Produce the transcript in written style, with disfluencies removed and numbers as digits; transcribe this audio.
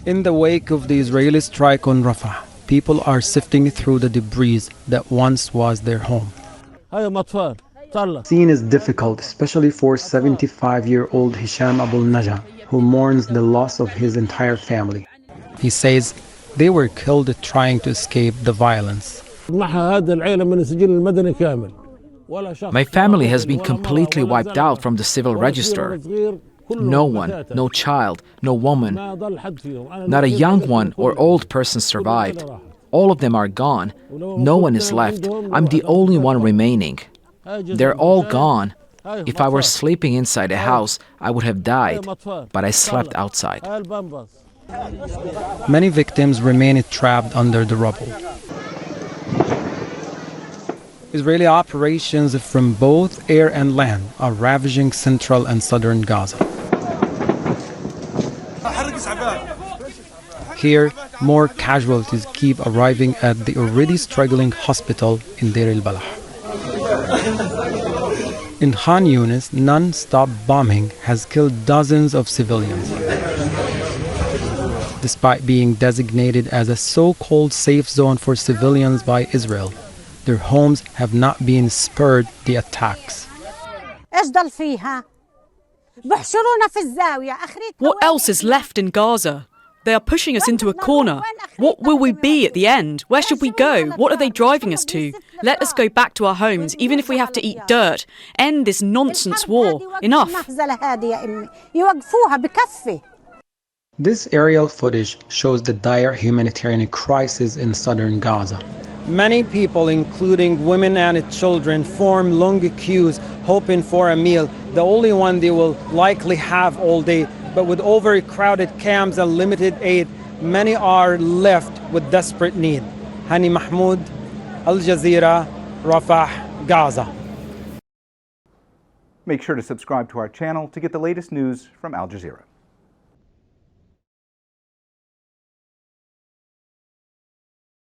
In the wake of the Israeli strike on Rafah, people are sifting through the debris that once was their home. The scene is difficult, especially for 75-year-old Hisham Abul Najah, who mourns the loss of his entire family. He says they were killed trying to escape the violence. My family has been completely wiped out from the civil register. No one, no child, no woman, not a young one or old person survived. All of them are gone. No one is left. I'm the only one remaining. They're all gone. If I were sleeping inside a house, I would have died, but I slept outside. Many victims remain trapped under the rubble. Israeli operations from both air and land are ravaging central and southern Gaza. Here, more casualties keep arriving at the already struggling hospital in Deir-al-Balah. In Khan Younis, non-stop bombing has killed dozens of civilians. Despite being designated as a so-called safe zone for civilians by Israel, their homes have not been spared the attacks. What else is left in Gaza? They are pushing us into a corner. What will we be at the end? Where should we go? What are they driving us to? Let us go back to our homes, even if we have to eat dirt. End this nonsense war. Enough. This aerial footage shows the dire humanitarian crisis in southern Gaza. Many people, including women and children, form long queues hoping for a meal, the only one they will likely have all day. But with overcrowded camps and limited aid, many are left with desperate need. Hani, Mahmoud, Jazeera, Rafah, Gaza. Make sure to subscribe to our channel to get the latest news from Al Jazeera.